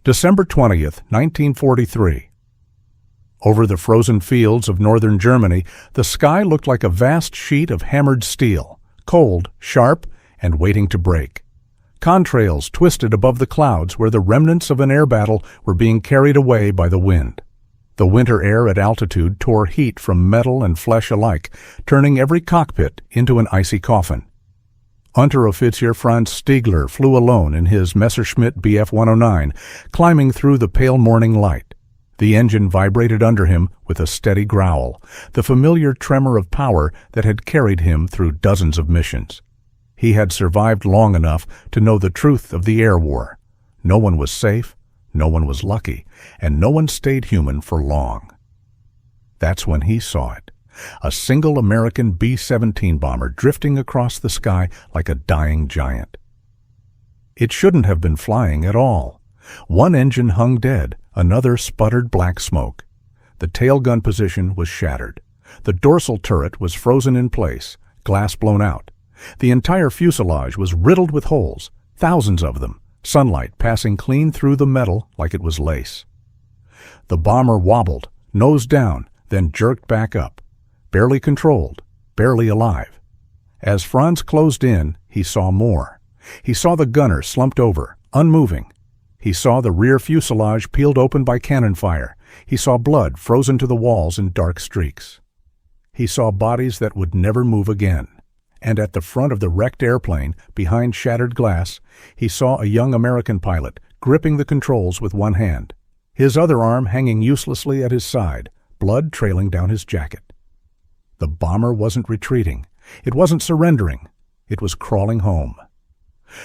December 20th, 1943. Over the frozen fields of northern Germany, the sky looked like a vast sheet of hammered steel, cold, sharp, and waiting to break. Contrails twisted above the clouds where the remnants of an air battle were being carried away by the wind. The winter air at altitude tore heat from metal and flesh alike, turning every cockpit into an icy coffin. Unteroffizier Franz Stigler flew alone in his Messerschmitt Bf 109, climbing through the pale morning light. The engine vibrated under him with a steady growl, the familiar tremor of power that had carried him through dozens of missions. He had survived long enough to know the truth of the air war. No one was safe, no one was lucky, and no one stayed human for long. That's when he saw it. A single American B-17 bomber drifting across the sky like a dying giant. It shouldn't have been flying at all. One engine hung dead, another sputtered black smoke. The tail gun position was shattered. The dorsal turret was frozen in place, glass blown out. The entire fuselage was riddled with holes, thousands of them, sunlight passing clean through the metal like it was lace. The bomber wobbled, nose down, then jerked back up. Barely controlled, barely alive. As Franz closed in, he saw more. He saw the gunner slumped over, unmoving. He saw the rear fuselage peeled open by cannon fire. He saw blood frozen to the walls in dark streaks. He saw bodies that would never move again. And at the front of the wrecked airplane, behind shattered glass, he saw a young American pilot gripping the controls with one hand, his other arm hanging uselessly at his side, blood trailing down his jacket. The bomber wasn't retreating. It wasn't surrendering. It was crawling home.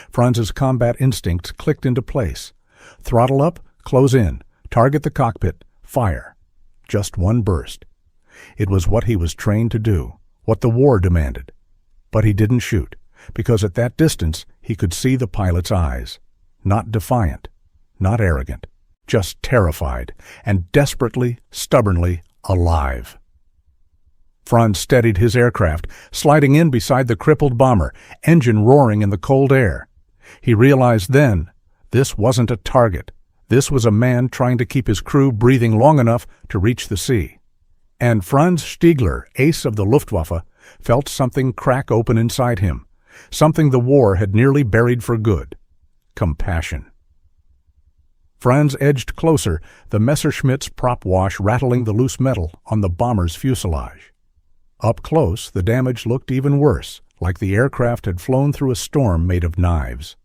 Franz's combat instincts clicked into place. Throttle up, close in, target the cockpit, fire. Just one burst. It was what he was trained to do, what the war demanded. But he didn't shoot, because at that distance he could see the pilot's eyes. Not defiant, not arrogant, just terrified, and desperately, stubbornly alive. Franz steadied his aircraft, sliding in beside the crippled bomber, engine roaring in the cold air. He realized then, this wasn't a target. This was a man trying to keep his crew breathing long enough to reach the sea. And Franz Stigler, ace of the Luftwaffe, felt something crack open inside him, something the war had nearly buried for good: compassion. Franz edged closer, the Messerschmitt's prop wash rattling the loose metal on the bomber's fuselage. Up close, the damage looked even worse, like the aircraft had flown through a storm made of knives.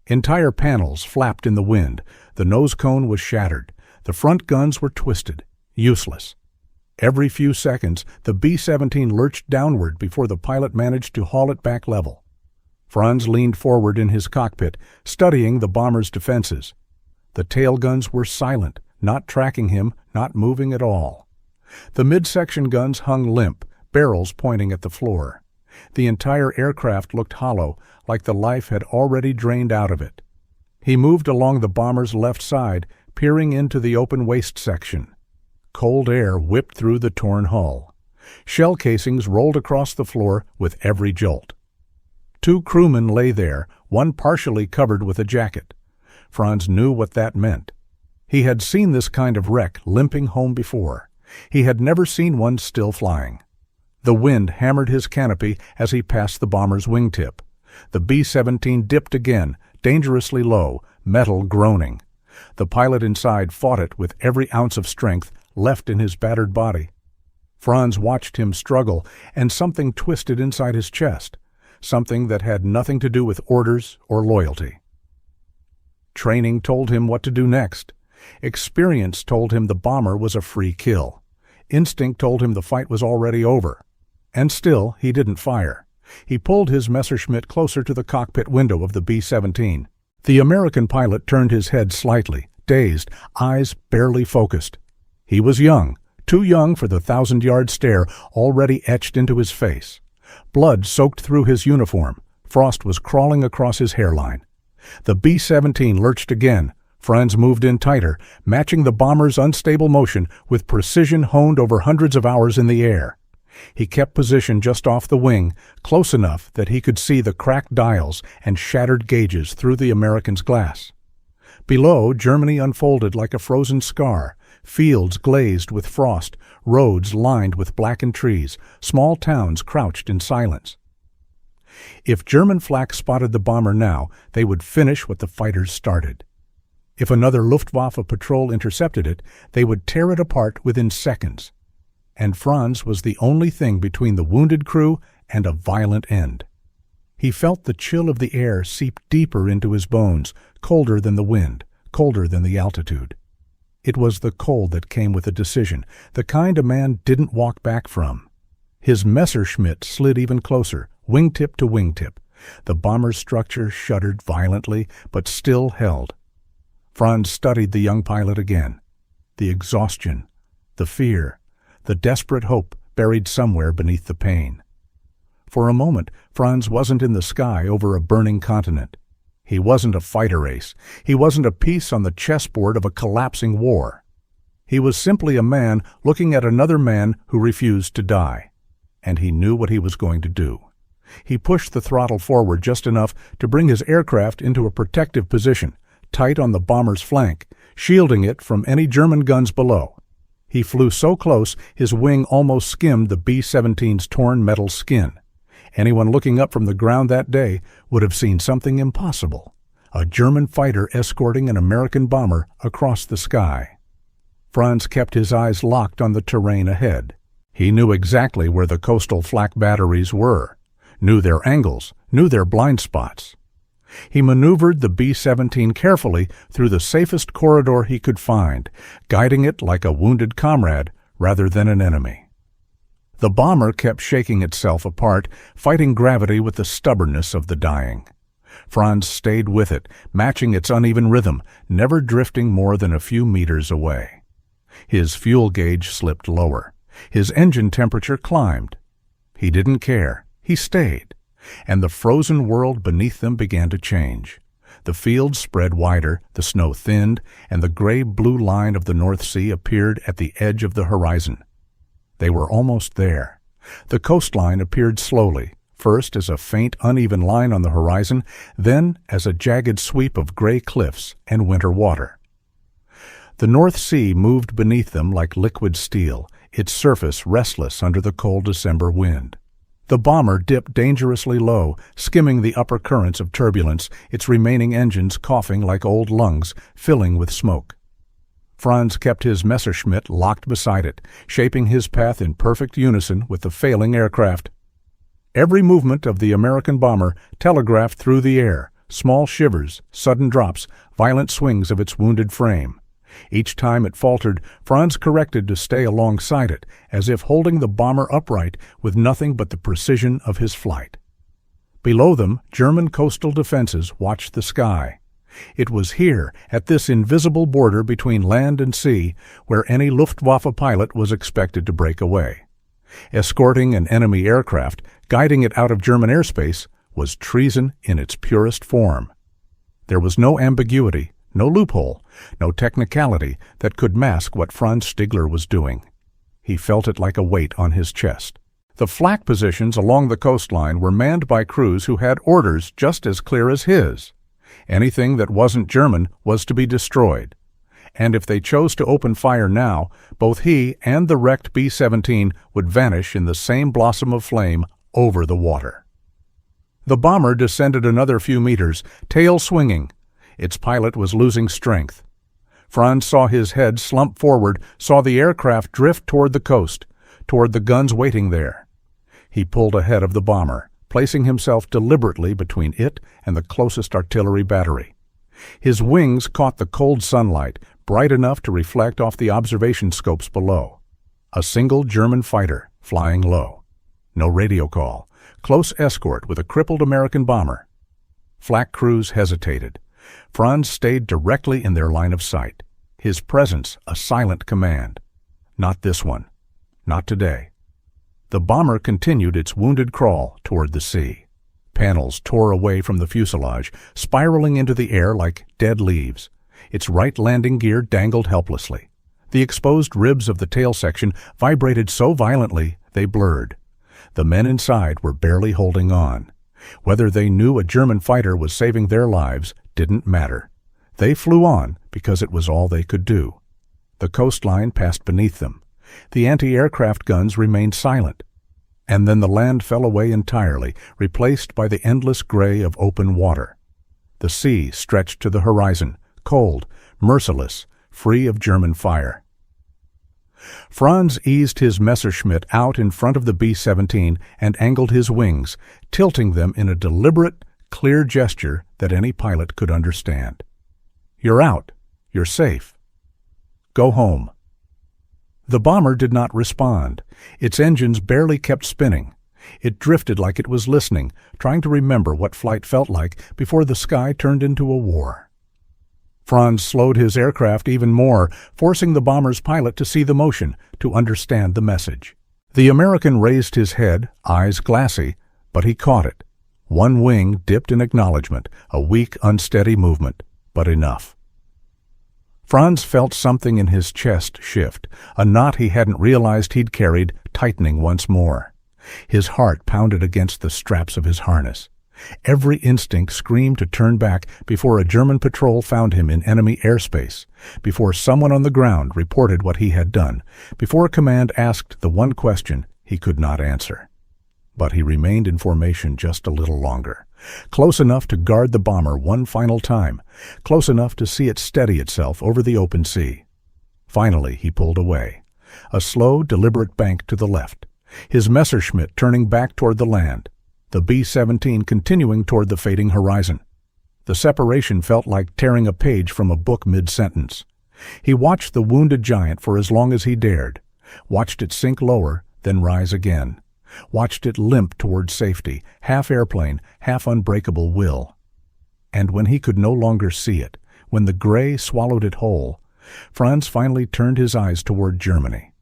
Entire panels flapped in the wind, the nose cone was shattered, the front guns were twisted, useless. Every few seconds, the B-17 lurched downward before the pilot managed to haul it back level. Franz leaned forward in his cockpit, studying the bomber's defenses. The tail guns were silent, not tracking him, not moving at all. The midsection guns hung limp, barrels pointing at the floor. The entire aircraft looked hollow, like the life had already drained out of it. He moved along the bomber's left side, peering into the open waist section. Cold air whipped through the torn hull. Shell casings rolled across the floor with every jolt. Two crewmen lay there, one partially covered with a jacket. Franz knew what that meant. He had seen this kind of wreck limping home before. He had never seen one still flying. The wind hammered his canopy as he passed the bomber's wingtip. The B-17 dipped again, dangerously low, metal groaning. The pilot inside fought it with every ounce of strength left in his battered body. Franz watched him struggle, and something twisted inside his chest, something that had nothing to do with orders or loyalty. Training told him what to do next. Experience told him the bomber was a free kill. Instinct told him the fight was already over. And still, he didn't fire. He pulled his Messerschmitt closer to the cockpit window of the B-17. The American pilot turned his head slightly, dazed, eyes barely focused. He was young, too young for the 1,000-yard stare already etched into his face. Blood soaked through his uniform. Frost was crawling across his hairline. The B-17 lurched again. Franz moved in tighter, matching the bomber's unstable motion with precision honed over hundreds of hours in the air. He kept position just off the wing, close enough that he could see the cracked dials and shattered gauges through the American's glass. Below, Germany unfolded like a frozen scar, fields glazed with frost, roads lined with blackened trees, small towns crouched in silence. If German flak spotted the bomber now, they would finish what the fighters started. If another Luftwaffe patrol intercepted it, they would tear it apart within seconds. And Franz was the only thing between the wounded crew and a violent end. He felt the chill of the air seep deeper into his bones, colder than the wind, colder than the altitude. It was the cold that came with a decision, the kind a man didn't walk back from. His Messerschmitt slid even closer, wingtip to wingtip. The bomber's structure shuddered violently, but still held. Franz studied the young pilot again. The exhaustion, the fear, the desperate hope buried somewhere beneath the pain. For a moment, Franz wasn't in the sky over a burning continent. He wasn't a fighter ace. He wasn't a piece on the chessboard of a collapsing war. He was simply a man looking at another man who refused to die. And he knew what he was going to do. He pushed the throttle forward just enough to bring his aircraft into a protective position, tight on the bomber's flank, shielding it from any German guns below. He flew so close his wing almost skimmed the B-17's torn metal skin. Anyone looking up from the ground that day would have seen something impossible, a German fighter escorting an American bomber across the sky. Franz kept his eyes locked on the terrain ahead. He knew exactly where the coastal flak batteries were, knew their angles, knew their blind spots. He maneuvered the B-17 carefully through the safest corridor he could find, guiding it like a wounded comrade rather than an enemy. The bomber kept shaking itself apart, fighting gravity with the stubbornness of the dying. Franz stayed with it, matching its uneven rhythm, never drifting more than a few meters away. His fuel gauge slipped lower. His engine temperature climbed. He didn't care. He stayed. And the frozen world beneath them began to change. The fields spread wider, the snow thinned, and the gray-blue line of the North Sea appeared at the edge of the horizon. They were almost there. The coastline appeared slowly, first as a faint, uneven line on the horizon, then as a jagged sweep of gray cliffs and winter water. The North Sea moved beneath them like liquid steel, its surface restless under the cold December wind. The bomber dipped dangerously low, skimming the upper currents of turbulence, its remaining engines coughing like old lungs, filling with smoke. Franz kept his Messerschmitt locked beside it, shaping his path in perfect unison with the failing aircraft. Every movement of the American bomber telegraphed through the air, small shivers, sudden drops, violent swings of its wounded frame. Each time it faltered, Franz corrected to stay alongside it, as if holding the bomber upright with nothing but the precision of his flight. Below them, German coastal defenses watched the sky. It was here, at this invisible border between land and sea, where any Luftwaffe pilot was expected to break away. Escorting an enemy aircraft, guiding it out of German airspace, was treason in its purest form. There was no ambiguity, no loophole, no technicality that could mask what Franz Stigler was doing. He felt it like a weight on his chest. The flak positions along the coastline were manned by crews who had orders just as clear as his. Anything that wasn't German was to be destroyed. And if they chose to open fire now, both he and the wrecked B-17 would vanish in the same blossom of flame over the water. The bomber descended another few meters, tail swinging. Its pilot was losing strength. Franz saw his head slump forward, saw the aircraft drift toward the coast, toward the guns waiting there. He pulled ahead of the bomber, placing himself deliberately between it and the closest artillery battery. His wings caught the cold sunlight, bright enough to reflect off the observation scopes below. A single German fighter, flying low. No radio call. Close escort with a crippled American bomber. Flak crews hesitated. Franz stayed directly in their line of sight. His presence a silent command. Not this one. Not today. The bomber continued its wounded crawl toward the sea. Panels tore away from the fuselage, spiraling into the air like dead leaves. Its right landing gear dangled helplessly. The exposed ribs of the tail section vibrated so violently they blurred. The men inside were barely holding on. Whether they knew a German fighter was saving their lives didn't matter. They flew on because it was all they could do. The coastline passed beneath them. The anti-aircraft guns remained silent. And then the land fell away entirely, replaced by the endless gray of open water. The sea stretched to the horizon, cold, merciless, free of German fire. Franz eased his Messerschmitt out in front of the B-17 and angled his wings, tilting them in a deliberate, clear gesture that any pilot could understand. "You're out. You're safe. Go home." The bomber did not respond. Its engines barely kept spinning. It drifted like it was listening, trying to remember what flight felt like before the sky turned into a war. Franz slowed his aircraft even more, forcing the bomber's pilot to see the motion, to understand the message. The American raised his head, eyes glassy, but he caught it. One wing dipped in acknowledgement, a weak, unsteady movement, but enough. Franz felt something in his chest shift, a knot he hadn't realized he'd carried tightening once more. His heart pounded against the straps of his harness. Every instinct screamed to turn back before a German patrol found him in enemy airspace, before someone on the ground reported what he had done, before command asked the one question he could not answer. But he remained in formation just a little longer, close enough to guard the bomber one final time, close enough to see it steady itself over the open sea. Finally he pulled away, a slow, deliberate bank to the left, his Messerschmitt turning back toward the land, the B-17 continuing toward the fading horizon. The separation felt like tearing a page from a book mid-sentence. He watched the wounded giant for as long as he dared, watched it sink lower, then rise again, watched it limp toward safety, half airplane, half unbreakable will. And when he could no longer see it, when the gray swallowed it whole, Franz finally turned his eyes toward Germany.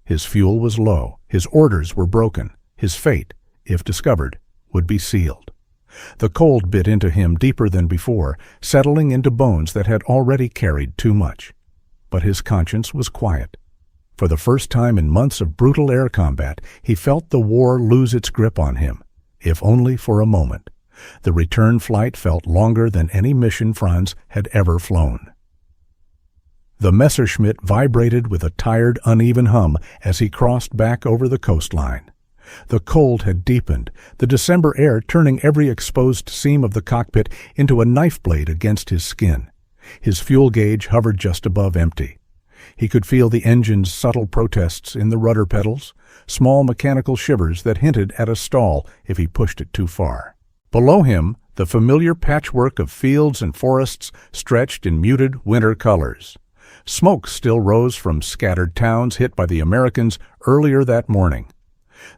His fuel was low, his orders were broken, his fate, if discovered, would be sealed. The cold bit into him deeper than before, settling into bones that had already carried too much. But his conscience was quiet. For the first time in months of brutal air combat, he felt the war lose its grip on him, if only for a moment. The return flight felt longer than any mission Franz had ever flown. The Messerschmitt vibrated with a tired, uneven hum as he crossed back over the coastline. The cold had deepened, the December air turning every exposed seam of the cockpit into a knife blade against his skin. His fuel gauge hovered just above empty. He could feel the engine's subtle protests in the rudder pedals, small mechanical shivers that hinted at a stall if he pushed it too far. Below him, the familiar patchwork of fields and forests stretched in muted winter colors. Smoke still rose from scattered towns hit by the Americans earlier that morning.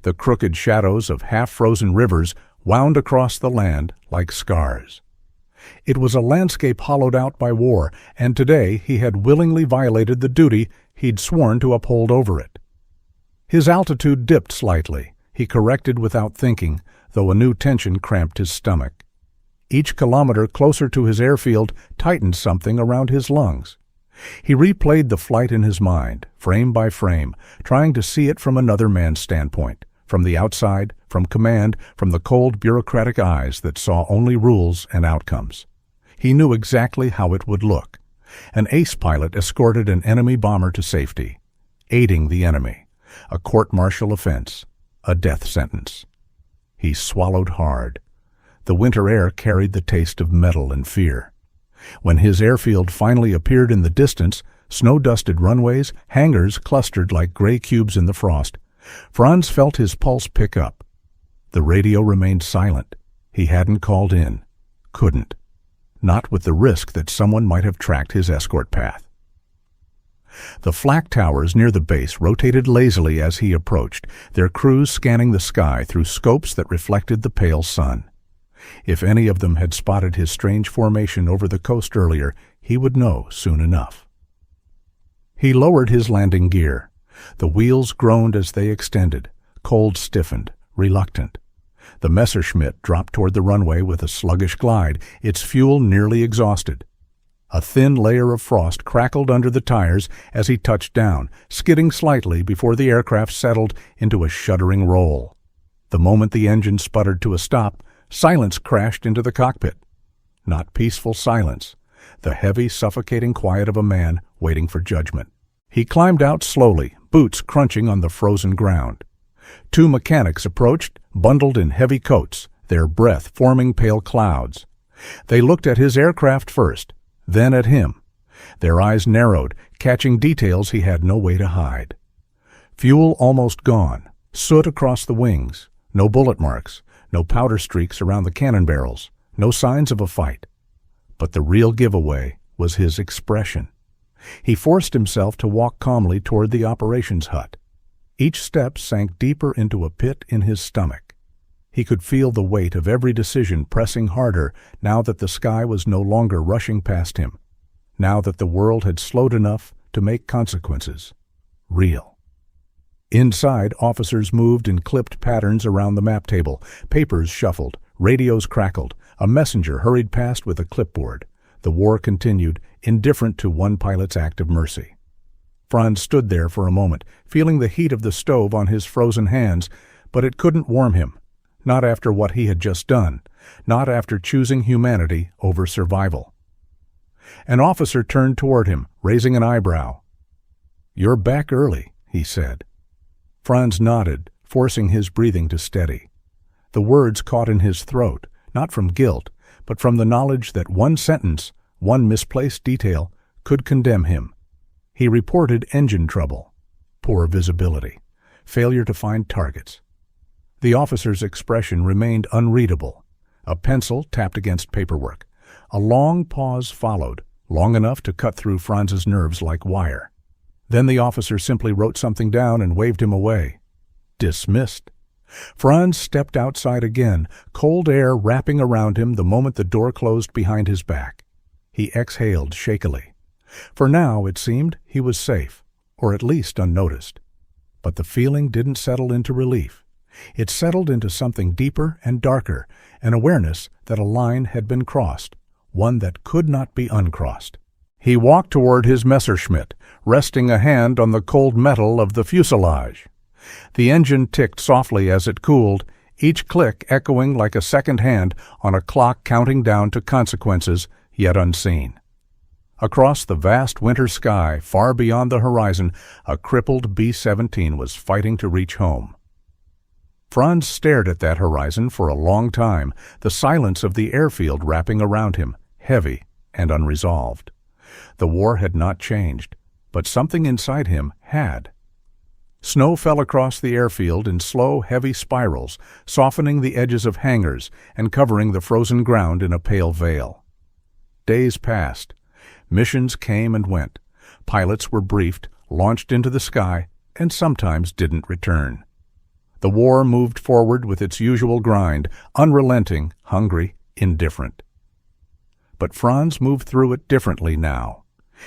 The crooked shadows of half-frozen rivers wound across the land like scars. It was a landscape hollowed out by war, and today he had willingly violated the duty he'd sworn to uphold over it. His altitude dipped slightly. He corrected without thinking, though a new tension cramped his stomach. Each kilometer closer to his airfield tightened something around his lungs. He replayed the flight in his mind, frame by frame, trying to see it from another man's standpoint, from the outside, from command, from the cold bureaucratic eyes that saw only rules and outcomes. He knew exactly how it would look. An ace pilot escorted an enemy bomber to safety. Aiding the enemy. A court-martial offense. A death sentence. He swallowed hard. The winter air carried the taste of metal and fear. When his airfield finally appeared in the distance, snow-dusted runways, hangars clustered like gray cubes in the frost, Franz felt his pulse pick up. The radio remained silent. He hadn't called in. Couldn't. Not with the risk that someone might have tracked his escort path. The flak towers near the base rotated lazily as he approached, their crews scanning the sky through scopes that reflected the pale sun. If any of them had spotted his strange formation over the coast earlier, he would know soon enough. He lowered his landing gear. The wheels groaned as they extended, cold stiffened, reluctant. The Messerschmitt dropped toward the runway with a sluggish glide, its fuel nearly exhausted. A thin layer of frost crackled under the tires as he touched down, skidding slightly before the aircraft settled into a shuddering roll. The moment the engine sputtered to a stop, silence crashed into the cockpit. Not peaceful silence. the heavy, suffocating quiet of a man waiting for judgment. He climbed out slowly, boots crunching on the frozen ground. 2 mechanics approached, bundled in heavy coats, their breath forming pale clouds. They looked at his aircraft first, then at him. Their eyes narrowed, catching details he had no way to hide. Fuel almost gone, soot across the wings, no bullet marks, no powder streaks around the cannon barrels, no signs of a fight. But the real giveaway was his expression. He forced himself to walk calmly toward the operations hut. Each step sank deeper into a pit in his stomach. He could feel the weight of every decision pressing harder now that the sky was no longer rushing past him, now that the world had slowed enough to make consequences real. Inside, officers moved in clipped patterns around the map table. Papers shuffled, radios crackled. A messenger hurried past with a clipboard. The war continued, indifferent to one pilot's act of mercy. Franz stood there for a moment, feeling the heat of the stove on his frozen hands, but it couldn't warm him. Not after what he had just done. Not after choosing humanity over survival. An officer turned toward him, raising an eyebrow. "You're back early," he said. Franz nodded, forcing his breathing to steady. The words caught in his throat, not from guilt, but from the knowledge that one sentence, one misplaced detail, could condemn him. He reported engine trouble, poor visibility, failure to find targets. The officer's expression remained unreadable. A pencil tapped against paperwork. A long pause followed, long enough to cut through Franz's nerves like wire. Then the officer simply wrote something down and waved him away. Dismissed. Franz stepped outside again, cold air wrapping around him the moment the door closed behind his back. He exhaled shakily. For now, it seemed, he was safe, or at least unnoticed. But the feeling didn't settle into relief. It settled into something deeper and darker, an awareness that a line had been crossed, one that could not be uncrossed. He walked toward his Messerschmitt, resting a hand on the cold metal of the fuselage. The engine ticked softly as it cooled, each click echoing like a second hand on a clock counting down to consequences yet unseen. Across the vast winter sky, far beyond the horizon, a crippled B-17 was fighting to reach home. Franz stared at that horizon for a long time, the silence of the airfield wrapping around him, heavy and unresolved. The war had not changed, but something inside him had. Snow fell across the airfield in slow, heavy spirals, softening the edges of hangars and covering the frozen ground in a pale veil. Days passed. Missions came and went. Pilots were briefed, launched into the sky, and sometimes didn't return. The war moved forward with its usual grind, unrelenting, hungry, indifferent. But Franz moved through it differently now.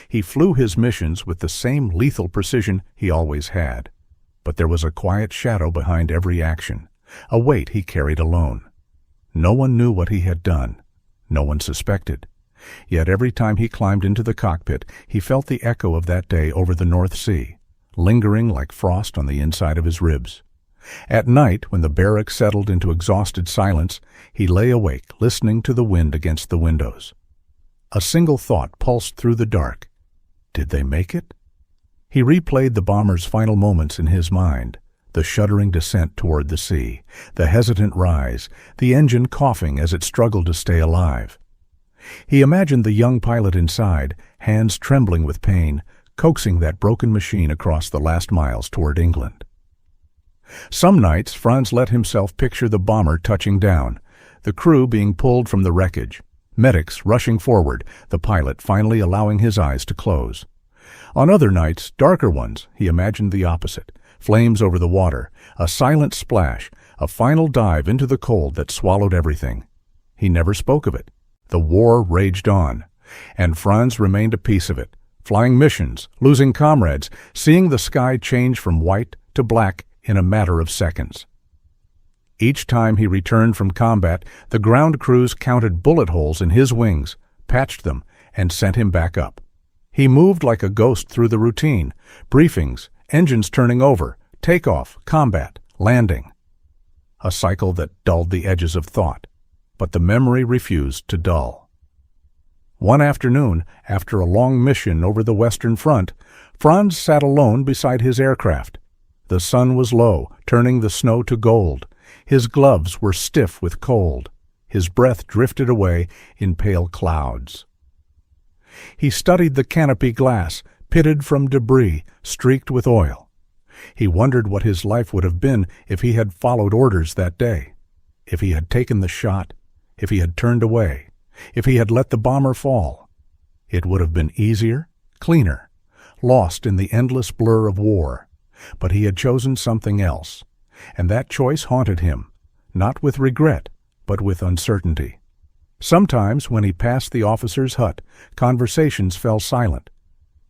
He flew his missions with the same lethal precision he always had. But there was a quiet shadow behind every action, a weight he carried alone. No one knew what he had done. No one suspected. Yet every time he climbed into the cockpit, he felt the echo of that day over the North Sea, lingering like frost on the inside of his ribs. At night, when the barracks settled into exhausted silence, he lay awake, listening to the wind against the windows. A single thought pulsed through the dark. Did they make it? He replayed the bomber's final moments in his mind, the shuddering descent toward the sea, the hesitant rise, the engine coughing as it struggled to stay alive. He imagined the young pilot inside, hands trembling with pain, coaxing that broken machine across the last miles toward England. Some nights, Franz let himself picture the bomber touching down, the crew being pulled from the wreckage, medics rushing forward, the pilot finally allowing his eyes to close. On other nights, darker ones, he imagined the opposite, flames over the water, a silent splash, a final dive into the cold that swallowed everything. He never spoke of it. The war raged on, and Franz remained a piece of it, flying missions, losing comrades, seeing the sky change from white to black in a matter of seconds. Each time he returned from combat, the ground crews counted bullet holes in his wings, patched them, and sent him back up. He moved like a ghost through the routine, briefings, engines turning over, takeoff, combat, landing. A cycle that dulled the edges of thought, but the memory refused to dull. One afternoon, after a long mission over the Western Front, Franz sat alone beside his aircraft. The sun was low, turning the snow to gold. His gloves were stiff with cold. His breath drifted away in pale clouds. He studied the canopy glass, pitted from debris, streaked with oil. He wondered what his life would have been if he had followed orders that day, if he had taken the shot, if he had turned away, if he had let the bomber fall. It would have been easier, cleaner, lost in the endless blur of war. But he had chosen something else, and that choice haunted him, not with regret, but with uncertainty. Sometimes, when he passed the officer's hut, conversations fell silent,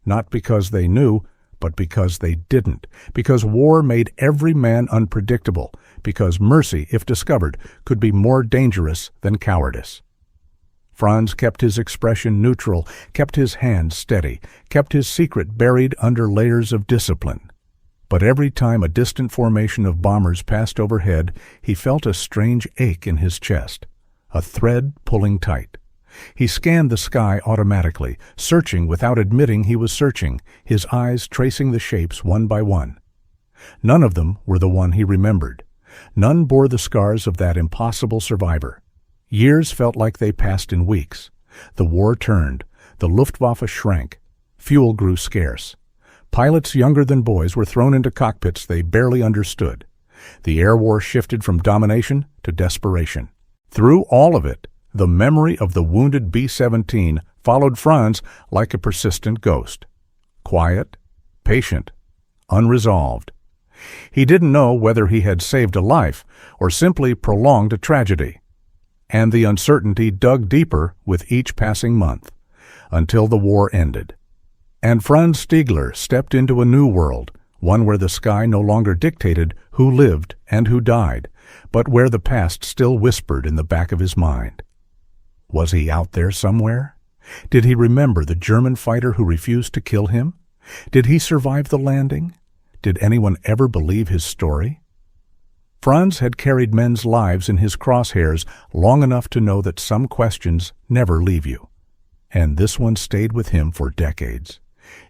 not because they knew, but because they didn't, because war made every man unpredictable, because mercy, if discovered, could be more dangerous than cowardice. Franz kept his expression neutral, kept his hands steady, kept his secret buried under layers of discipline. But every time a distant formation of bombers passed overhead, he felt a strange ache in his chest, a thread pulling tight. He scanned the sky automatically, searching without admitting he was searching, his eyes tracing the shapes one by one. None of them were the one he remembered. None bore the scars of that impossible survivor. Years felt like they passed in weeks. The war turned. The Luftwaffe shrank. Fuel grew scarce. Pilots younger than boys were thrown into cockpits they barely understood. The air war shifted from domination to desperation. Through all of it, the memory of the wounded B-17 followed Franz like a persistent ghost. Quiet, patient, unresolved. He didn't know whether he had saved a life or simply prolonged a tragedy. And the uncertainty dug deeper with each passing month, until the war ended. And Franz Stigler stepped into a new world, one where the sky no longer dictated who lived and who died, but where the past still whispered in the back of his mind. Was he out there somewhere? Did he remember the German fighter who refused to kill him? Did he survive the landing? Did anyone ever believe his story? Franz had carried men's lives in his crosshairs long enough to know that some questions never leave you. And this one stayed with him for decades.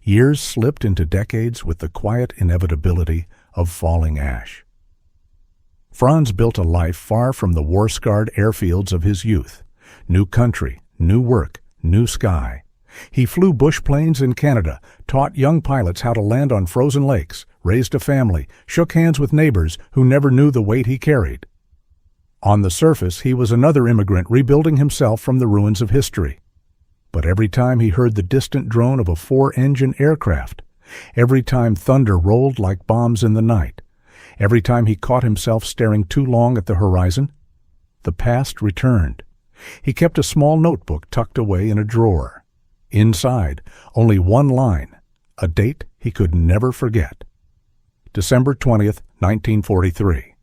Years slipped into decades with the quiet inevitability of falling ash. Franz built a life far from the war-scarred airfields of his youth. New country, new work, new sky. He flew bush planes in Canada, taught young pilots how to land on frozen lakes, raised a family, shook hands with neighbors who never knew the weight he carried. On the surface, he was another immigrant rebuilding himself from the ruins of history. But every time he heard the distant drone of a 4-engine aircraft, every time thunder rolled like bombs in the night, every time he caught himself staring too long at the horizon, the past returned. He kept a small notebook tucked away in a drawer. Inside, only one line, a date he could never forget. December 20th, 1943.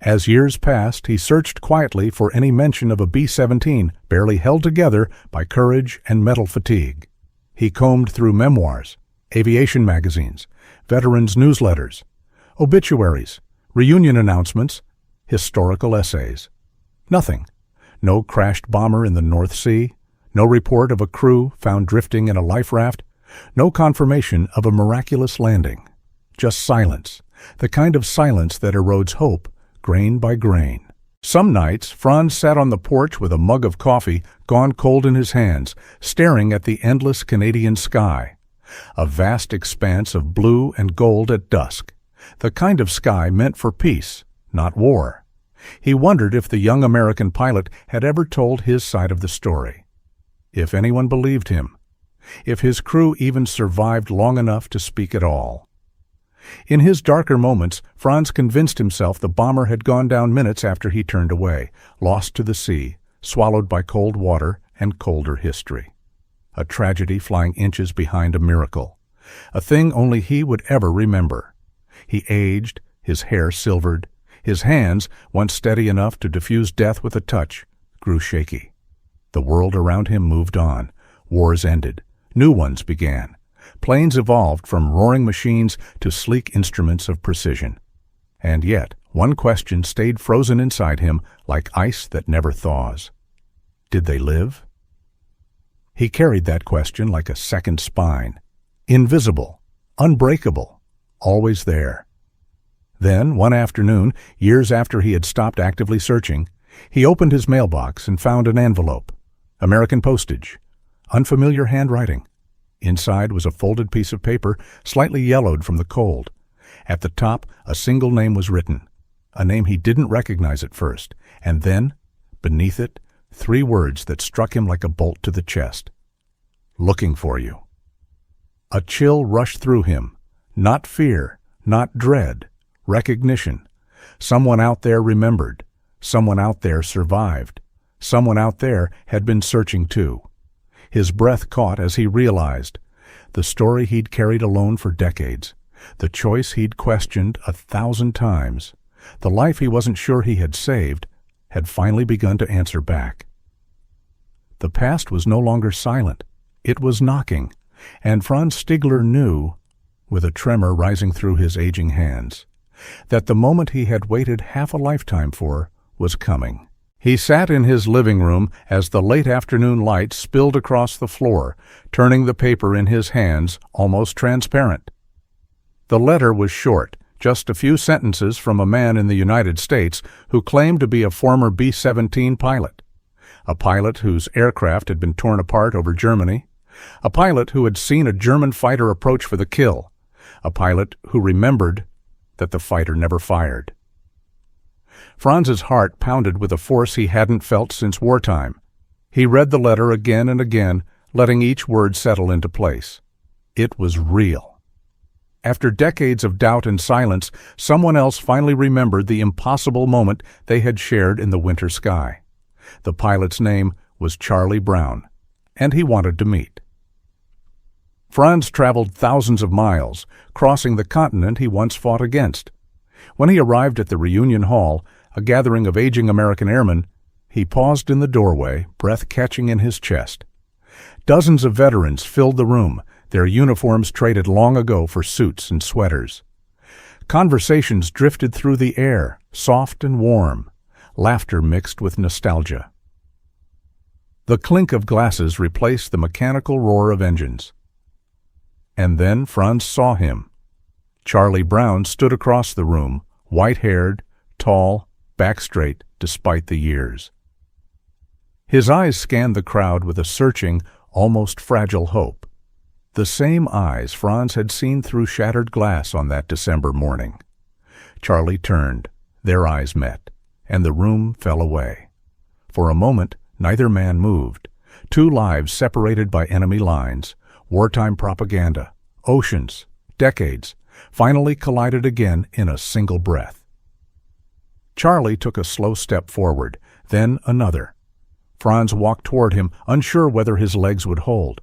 As years passed, he searched quietly for any mention of a B-17 barely held together by courage and mental fatigue. He combed through memoirs, aviation magazines, veterans' newsletters, obituaries, reunion announcements, historical essays. Nothing. No crashed bomber in the North Sea, no report of a crew found drifting in a life raft, no confirmation of a miraculous landing. Just silence, the kind of silence that erodes hope grain by grain. Some nights, Franz sat on the porch with a mug of coffee gone cold in his hands, staring at the endless Canadian sky. A vast expanse of blue and gold at dusk, the kind of sky meant for peace, not war. He wondered if the young American pilot had ever told his side of the story. If anyone believed him. If his crew even survived long enough to speak at all. In his darker moments, Franz convinced himself the bomber had gone down minutes after he turned away, lost to the sea, swallowed by cold water and colder history. A tragedy flying inches behind a miracle. A thing only he would ever remember. He aged, his hair silvered. His hands, once steady enough to diffuse death with a touch, grew shaky. The world around him moved on. Wars ended. New ones began. Planes evolved from roaring machines to sleek instruments of precision. And yet, one question stayed frozen inside him like ice that never thaws. Did they live? He carried that question like a second spine. Invisible, unbreakable, always there. Then, one afternoon, years after he had stopped actively searching, he opened his mailbox and found an envelope. American postage. Unfamiliar handwriting. Inside was a folded piece of paper, slightly yellowed from the cold. At the top, a single name was written, a name he didn't recognize at first, and then, beneath it, 3 words that struck him like a bolt to the chest. Looking for you. A chill rushed through him. Not fear, not dread, recognition. Someone out there remembered. Someone out there survived. Someone out there had been searching too. His breath caught as he realized the story he'd carried alone for decades, the choice he'd questioned 1,000 times, the life he wasn't sure he had saved, had finally begun to answer back. The past was no longer silent. It was knocking, and Franz Stigler knew, with a tremor rising through his aging hands, that the moment he had waited half a lifetime for was coming. He sat in his living room as the late afternoon light spilled across the floor, turning the paper in his hands almost transparent. The letter was short, just a few sentences from a man in the United States who claimed to be a former B-17 pilot. A pilot whose aircraft had been torn apart over Germany. A pilot who had seen a German fighter approach for the kill. A pilot who remembered that the fighter never fired. Franz's heart pounded with a force he hadn't felt since wartime. He read the letter again and again, letting each word settle into place. It was real. After decades of doubt and silence, someone else finally remembered the impossible moment they had shared in the winter sky. The pilot's name was Charlie Brown, and he wanted to meet. Franz traveled thousands of miles, crossing the continent he once fought against. When he arrived at the reunion hall, a gathering of aging American airmen, he paused in the doorway, breath catching in his chest. Dozens of veterans filled the room, their uniforms traded long ago for suits and sweaters. Conversations drifted through the air, soft and warm, laughter mixed with nostalgia. The clink of glasses replaced the mechanical roar of engines. And then Franz saw him. Charlie Brown stood across the room, white-haired, tall, back straight despite the years. His eyes scanned the crowd with a searching, almost fragile hope. The same eyes Franz had seen through shattered glass on that December morning. Charlie turned, their eyes met, and the room fell away. For a moment, neither man moved. 2 lives separated by enemy lines, wartime propaganda, oceans, decades, finally collided again in a single breath. Charlie took a slow step forward, then another. Franz walked toward him, unsure whether his legs would hold.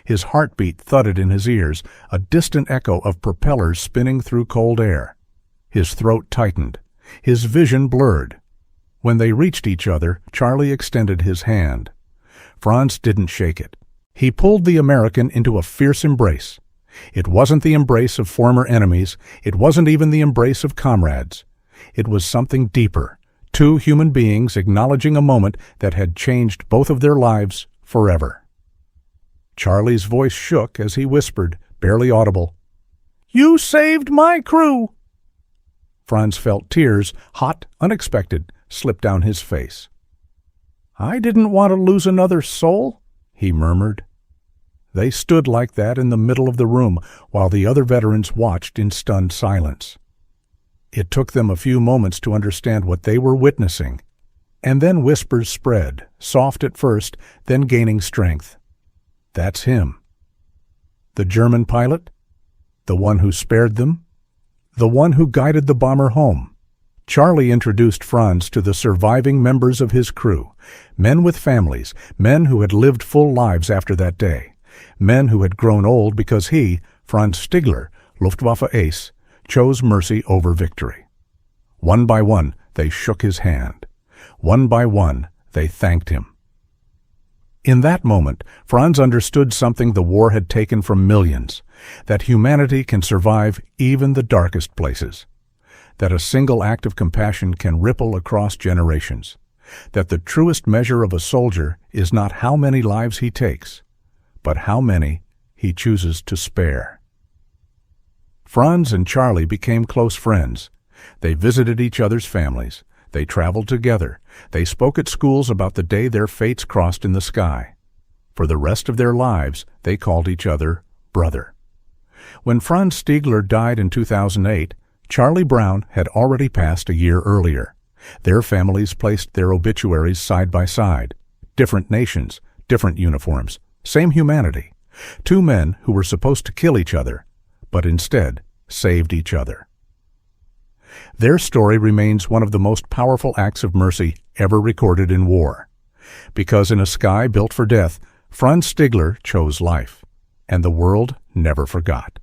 His heartbeat thudded in his ears, a distant echo of propellers spinning through cold air. His throat tightened, his vision blurred. When they reached each other, Charlie extended his hand. Franz didn't shake it. He pulled the American into a fierce embrace. It wasn't the embrace of former enemies. It wasn't even the embrace of comrades. It was something deeper, 2 human beings acknowledging a moment that had changed both of their lives forever. Charlie's voice shook as he whispered, barely audible, "You saved my crew!" Franz felt tears, hot, unexpected, slip down his face. "I didn't want to lose another soul," he murmured. They stood like that in the middle of the room while the other veterans watched in stunned silence. It took them a few moments to understand what they were witnessing, and then whispers spread, soft at first, then gaining strength. That's him. The German pilot? The one who spared them? The one who guided the bomber home? Charlie introduced Franz to the surviving members of his crew, men with families, men who had lived full lives after that day, men who had grown old because he, Franz Stigler, Luftwaffe ace, chose mercy over victory. One by one, they shook his hand. One by one, they thanked him. In that moment, Franz understood something the war had taken from millions, that humanity can survive even the darkest places, that a single act of compassion can ripple across generations, that the truest measure of a soldier is not how many lives he takes, but how many he chooses to spare. Franz and Charlie became close friends. They visited each other's families. They traveled together. They spoke at schools about the day their fates crossed in the sky. For the rest of their lives, they called each other brother. When Franz Stigler died in 2008, Charlie Brown had already passed a year earlier. Their families placed their obituaries side by side. Different nations, different uniforms, same humanity. Two men who were supposed to kill each other, but instead saved each other. Their story remains one of the most powerful acts of mercy ever recorded in war. Because in a sky built for death, Franz Stigler chose life, and the world never forgot.